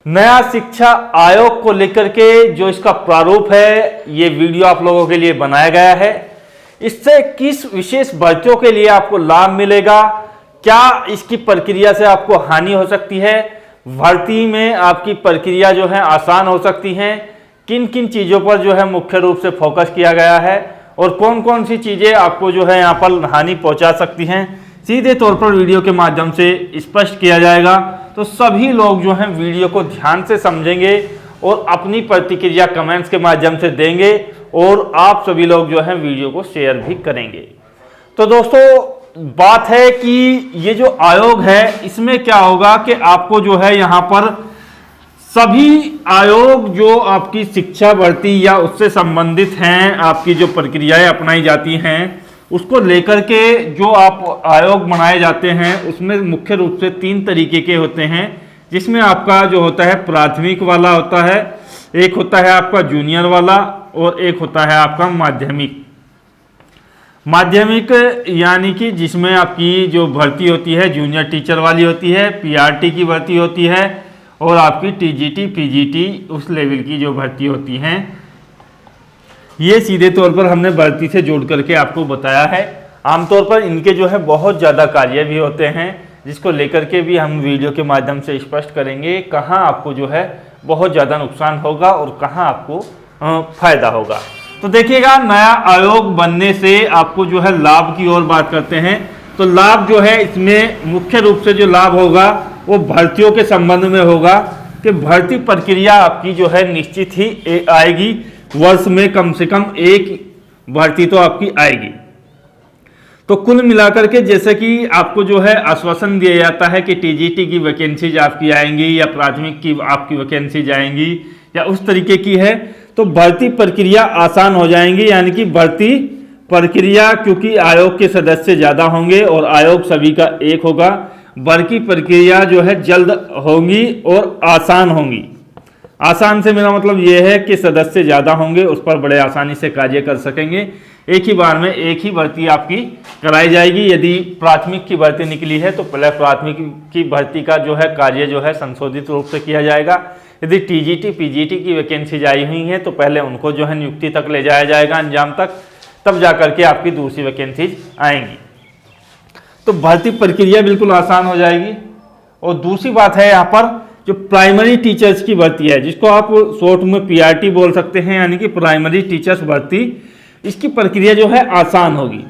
नया शिक्षा आयोग को लेकर के जो इसका प्रारूप है, ये वीडियो आप लोगों के लिए बनाया गया है। इससे किस विशेष भर्तियों के लिए आपको लाभ मिलेगा, क्या इसकी प्रक्रिया से आपको हानि हो सकती है, भर्ती में आपकी प्रक्रिया जो है आसान हो सकती है, किन किन चीज़ों पर जो है मुख्य रूप से फोकस किया गया है और कौन कौन सी चीज़ें आपको जो है यहाँ पर हानि पहुँचा सकती हैं, सीधे तौर पर वीडियो के माध्यम से स्पष्ट किया जाएगा। तो सभी लोग जो हैं वीडियो को ध्यान से समझेंगे और अपनी प्रतिक्रिया कमेंट्स के माध्यम से देंगे और आप सभी लोग जो हैं वीडियो को शेयर भी करेंगे। तो दोस्तों बात है कि ये जो आयोग है इसमें क्या होगा कि आपको जो है यहाँ पर सभी आयोग जो आपकी शिक्षा भर्ती या उससे संबंधित हैं, आपकी जो प्रक्रियाएं अपनाई जाती हैं उसको लेकर के जो आप आयोग बनाए जाते हैं उसमें मुख्य रूप से 3 तरीके के होते हैं, जिसमें आपका जो होता है प्राथमिक वाला होता है, एक होता है आपका जूनियर वाला और एक होता है आपका माध्यमिक यानी कि जिसमें आपकी जो भर्ती होती है जूनियर टीचर वाली होती है, पीआरटी की भर्ती होती है और आपकी टीजीटी पीजीटी उस लेवल की जो भर्ती होती हैं। ये सीधे तौर पर हमने भर्ती से जोड़ करके आपको बताया है। आमतौर पर इनके जो है बहुत ज़्यादा कार्य भी होते हैं, जिसको लेकर के भी हम वीडियो के माध्यम से स्पष्ट करेंगे कहाँ आपको जो है बहुत ज़्यादा नुकसान होगा और कहाँ आपको फायदा होगा। तो देखिएगा, नया आयोग बनने से आपको जो है लाभ की ओर बात करते हैं। तो लाभ जो है इसमें मुख्य रूप से जो लाभ होगा वो भर्तियों के संबंध में होगा कि भर्ती प्रक्रिया आपकी जो है निश्चित ही आएगी। वर्ष में कम से कम एक भर्ती तो आपकी आएगी। तो कुल मिलाकर के जैसे कि आपको जो है आश्वासन दिया जाता है कि टीजीटी की वैकेंसीज आपकी आएंगी या प्राथमिक की आपकी वैकेंसीज आएंगी या उस तरीके की है, तो भर्ती प्रक्रिया आसान हो जाएंगी। यानी कि भर्ती प्रक्रिया क्योंकि आयोग के सदस्य ज़्यादा होंगे और आयोग सभी का एक होगा, भर्ती प्रक्रिया जो है जल्द होंगी और आसान होंगी। आसान से मेरा मतलब ये है कि सदस्य ज़्यादा होंगे, उस पर बड़े आसानी से कार्य कर सकेंगे। एक ही बार में एक ही भर्ती आपकी कराई जाएगी। यदि प्राथमिक की भर्ती निकली है तो पहले प्राथमिक की भर्ती का जो है कार्य जो है संशोधित रूप से किया जाएगा। यदि टीजीटी पीजीटी की वैकेंसी आई हुई है तो पहले उनको जो है नियुक्ति तक ले जाया जाएगा, अंजाम तक, तब जा करके आपकी दूसरी वैकेंसीज आएंगी। तो भर्ती प्रक्रिया बिल्कुल आसान हो जाएगी। और दूसरी बात है यहाँ पर जो प्राइमरी टीचर्स की भर्ती है, जिसको आप शॉर्ट में पीआरटी बोल सकते हैं, यानी कि प्राइमरी टीचर्स भर्ती, इसकी प्रक्रिया जो है आसान होगी।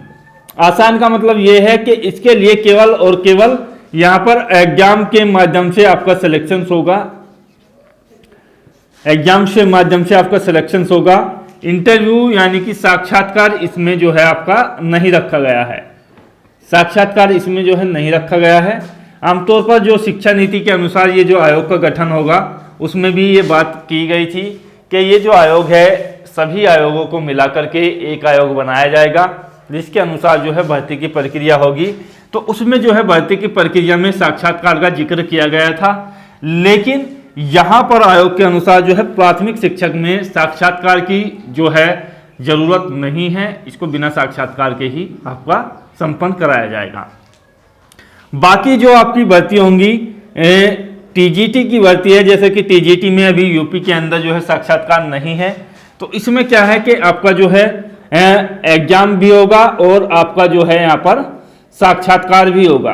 आसान का मतलब ये है कि इसके लिए केवल और केवल यहाँ पर एग्जाम के माध्यम से आपका सिलेक्शन होगा। एग्जाम के माध्यम से आपका सिलेक्शन होगा। इंटरव्यू यानी कि साक्षात्कार इसमें जो है आपका नहीं रखा गया है। साक्षात्कार इसमें जो है नहीं रखा गया है। आमतौर पर जो शिक्षा नीति के अनुसार ये जो आयोग का गठन होगा उसमें भी ये बात की गई थी कि ये जो आयोग है सभी आयोगों को मिलाकर के एक आयोग बनाया जाएगा, जिसके अनुसार जो है भर्ती की प्रक्रिया होगी। तो उसमें जो है भर्ती की प्रक्रिया में साक्षात्कार का जिक्र किया गया था, लेकिन यहाँ पर आयोग के अनुसार जो है प्राथमिक शिक्षक में साक्षात्कार की जो है जरूरत नहीं है। इसको बिना साक्षात्कार के ही आपका संपन्न कराया जाएगा। बाकी जो आपकी भर्ती होंगी टीजीटी की भर्ती है, जैसे कि टीजीटी में अभी यूपी के अंदर जो है साक्षात्कार नहीं है, तो इसमें क्या है कि आपका जो है एग्जाम भी होगा और आपका जो है यहाँ पर साक्षात्कार भी होगा।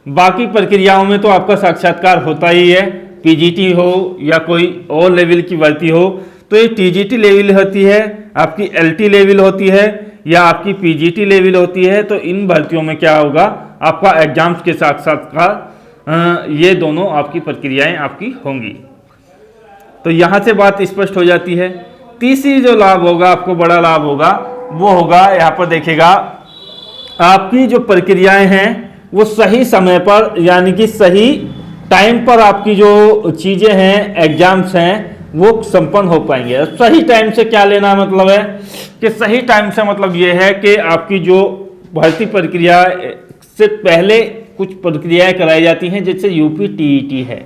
बाकी प्रक्रियाओं में तो आपका साक्षात्कार होता ही है, पीजीटी हो या कोई और लेवल की भर्ती हो। तो ये टीजीटी लेवल होती है, आपकी एलटी लेवल होती है या आपकी पीजीटी लेवल होती है। तो इन भर्तियों में क्या होगा, आपका एग्जाम्स के साथ साथ ये दोनों आपकी प्रक्रियाएं आपकी होंगी। तो यहाँ से बात स्पष्ट हो जाती है। तीसरी जो लाभ होगा, आपको बड़ा लाभ होगा, वो होगा यहाँ पर देखिएगा, आपकी जो प्रक्रियाएं हैं वो सही समय पर यानी कि सही टाइम पर आपकी जो चीज़ें हैं, एग्जाम्स हैं, वो संपन्न हो पाएंगे। सही टाइम से क्या लेना मतलब है कि सही टाइम से मतलब ये है कि आपकी जो भर्ती प्रक्रिया से पहले कुछ प्रक्रियाएं कराई जाती हैं, जैसे यूपी टीईटी है।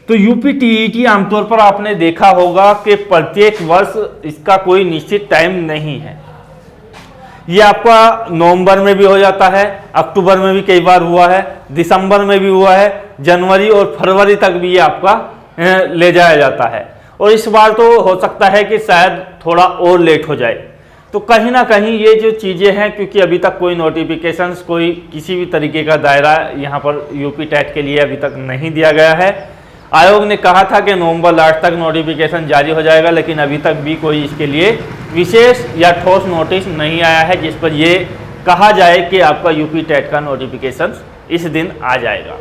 तो यूपी टीईटी आमतौर पर आपने देखा होगा कि प्रत्येक वर्ष इसका कोई निश्चित टाइम नहीं है। ये आपका नवंबर में भी हो जाता है, अक्टूबर में भी कई बार हुआ है, दिसंबर में भी हुआ है, जनवरी और फरवरी तक भी ये आपका ले जाया जाता है। और इस बार तो हो सकता है कि शायद थोड़ा और लेट हो जाए। तो कहीं ना कहीं ये जो चीज़ें हैं, क्योंकि अभी तक कोई नोटिफिकेशंस, कोई किसी भी तरीके का दायरा यहाँ पर यूपी टेट के लिए अभी तक नहीं दिया गया है। आयोग ने कहा था कि नवंबर लास्ट तक नोटिफिकेशन जारी हो जाएगा, लेकिन अभी तक भी कोई इसके लिए विशेष या ठोस नोटिस नहीं आया है जिस पर ये कहा जाए कि आपका यूपी टेट का नोटिफिकेशन इस दिन आ जाएगा।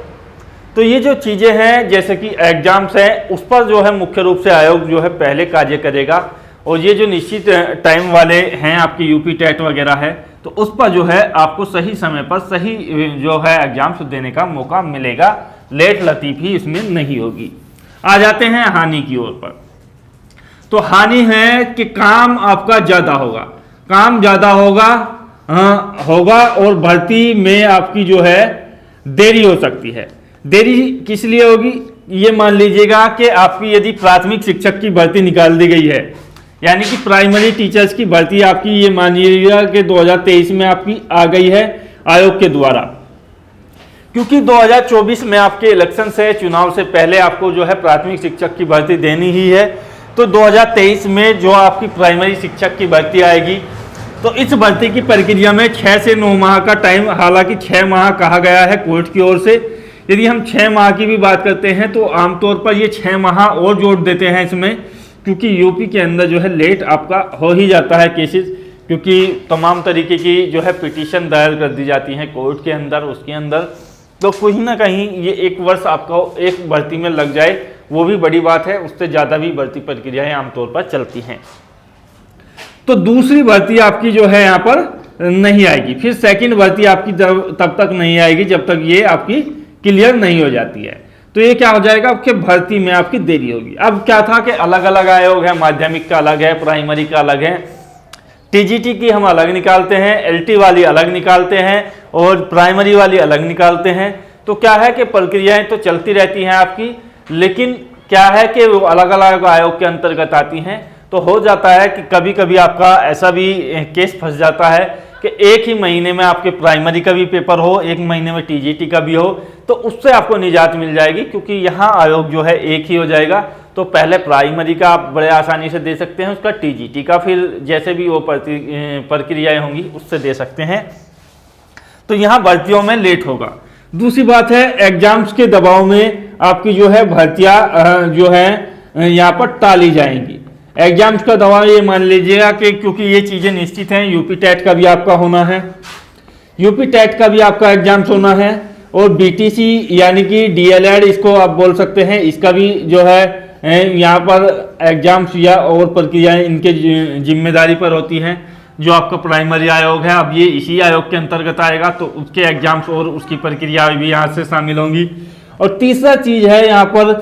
तो ये जो चीज़ें हैं, जैसे कि एग्जाम्स हैं, उस पर जो है मुख्य रूप से आयोग जो है पहले कार्य करेगा। और ये जो निश्चित टाइम वाले हैं आपकी यूपी टेट वगैरह है, तो उस पर जो है आपको सही समय पर सही जो है एग्जाम्स देने का मौका मिलेगा, लेट लतीफ़ी इसमें नहीं होगी। आ जाते हैं हानि की ओर पर। तो हानि है कि काम आपका ज़्यादा होगा, काम ज़्यादा होगा और भर्ती में आपकी जो है देरी हो सकती है। देरी किस लिए होगी? ये मान लीजिएगा कि आपकी यदि प्राथमिक शिक्षक की भर्ती निकाल दी गई है, यानी कि प्राइमरी टीचर्स की भर्ती आपकी, ये मानिएगा कि 2023 में आपकी आ गई है आयोग के द्वारा, क्योंकि 2024 में आपके इलेक्शन से, चुनाव से पहले आपको जो है प्राथमिक शिक्षक की भर्ती देनी ही है। तो 2023 में जो आपकी प्राइमरी शिक्षक की भर्ती आएगी, तो इस भर्ती की प्रक्रिया में 6 से 9 माह का टाइम, हालांकि 6 माह कहा गया है कोर्ट की ओर से। यदि हम 6 माह की भी बात करते हैं तो आमतौर पर ये 6 माह और जोड़ देते हैं इसमें, क्योंकि यूपी के अंदर जो है लेट आपका हो ही जाता है केसेस, क्योंकि तमाम तरीके की जो है पिटीशन दायर कर दी जाती हैं कोर्ट के अंदर, उसके अंदर। तो कहीं ना कहीं ये 1 वर्ष आपका एक भर्ती में लग जाए, वो भी बड़ी बात है। उससे ज़्यादा भी भर्ती प्रक्रियाएं आमतौर पर चलती हैं। तो दूसरी भर्ती आपकी जो है यहाँ पर नहीं आएगी। फिर सेकंड भर्ती आपकी तब तक नहीं आएगी जब तक ये आपकी क्लियर नहीं हो जाती है। तो ये क्या हो जाएगा, आपके भर्ती में आपकी देरी होगी। अब क्या था कि अलग अलग आयोग है, माध्यमिक का अलग है, प्राइमरी का अलग है, टीजीटी की हम अलग निकालते हैं, एलटी वाली अलग निकालते हैं और प्राइमरी वाली अलग निकालते हैं। तो क्या है कि प्रक्रियाएं तो चलती रहती हैं आपकी, लेकिन क्या है कि वो अलग अलग आयोग के अंतर्गत आती हैं। तो हो जाता है कि कभी कभी आपका ऐसा भी केस फंस जाता है कि एक ही महीने में आपके प्राइमरी का भी पेपर हो, एक महीने में टीजीटी का भी हो, तो उससे आपको निजात मिल जाएगी, क्योंकि यहाँ आयोग जो है एक ही हो जाएगा। तो पहले प्राइमरी का आप बड़े आसानी से दे सकते हैं, उसका टीजीटी का फिर जैसे भी वो प्रक्रियाएं होंगी उससे दे सकते हैं। तो यहाँ भर्तियों में लेट होगा। दूसरी बात है, एग्जाम्स के दबाव में आपकी जो है भर्तियाँ जो है यहाँ पर टाली जाएंगी। एग्जाम्स का दबाव, ये मान लीजिएगा कि क्योंकि ये चीज़ें निश्चित हैं, यूपी टेट का भी आपका होना है, यूपी टेट का भी आपका एग्जाम्स होना है, और बीटीसी यानी कि डीएलएड इसको आप बोल सकते हैं, इसका भी जो है यहाँ पर एग्जाम्स या और प्रक्रियाएं इनके जिम्मेदारी पर होती हैं। जो आपका प्राइमरी आयोग है, अब ये इसी आयोग के अंतर्गत आएगा, तो उसके एग्जाम्स और उसकी प्रक्रिया भी यहाँ से शामिल होंगी। और तीसरा चीज़ है यहाँ पर,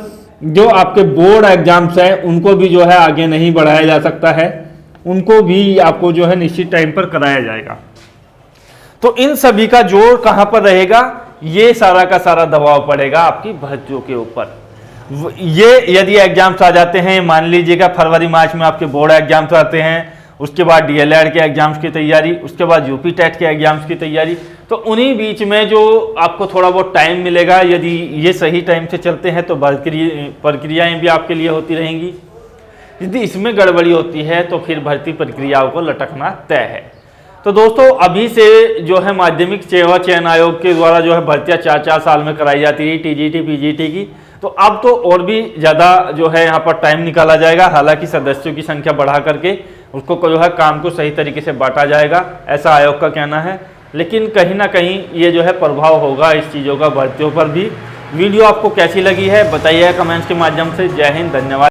जो आपके बोर्ड एग्जाम्स हैं उनको भी जो है आगे नहीं बढ़ाया जा सकता है, उनको भी आपको जो है निश्चित टाइम पर कराया जाएगा। तो इन सभी का जोर कहाँ पर रहेगा, ये सारा का सारा दबाव पड़ेगा आपकी भर्तियों के ऊपर। ये यदि एग्जाम्स आ जाते हैं, मान लीजिएगा फरवरी मार्च में आपके बोर्ड एग्जाम्स आते हैं, उसके बाद डीएलएड के एग्जाम्स की तैयारी, उसके बाद यूपी टेट के एग्जाम्स की तैयारी, तो उन्हीं बीच में जो आपको थोड़ा बहुत टाइम मिलेगा, यदि ये सही टाइम से चलते हैं तो प्रक्रियाएं भी आपके लिए होती रहेंगी। यदि इसमें गड़बड़ी होती है तो फिर भर्ती प्रक्रियाओं को लटकना तय है। तो दोस्तों, अभी से जो है माध्यमिक सेवा चयन आयोग के द्वारा जो है भर्तियाँ 4-4 साल में कराई जाती है, टीजीटी पीजीटी की, तो अब तो और भी ज़्यादा जो है यहाँ पर टाइम निकाला जाएगा। हालांकि सदस्यों की संख्या बढ़ा करके उसको जो है काम को सही तरीके से बांटा जाएगा, ऐसा आयोग का कहना है। लेकिन कहीं ना कहीं ये जो है प्रभाव होगा इस चीज़ों का भर्तियों पर भी। वीडियो आपको कैसी लगी है बताइए कमेंट्स के माध्यम से। जय हिंद, धन्यवाद।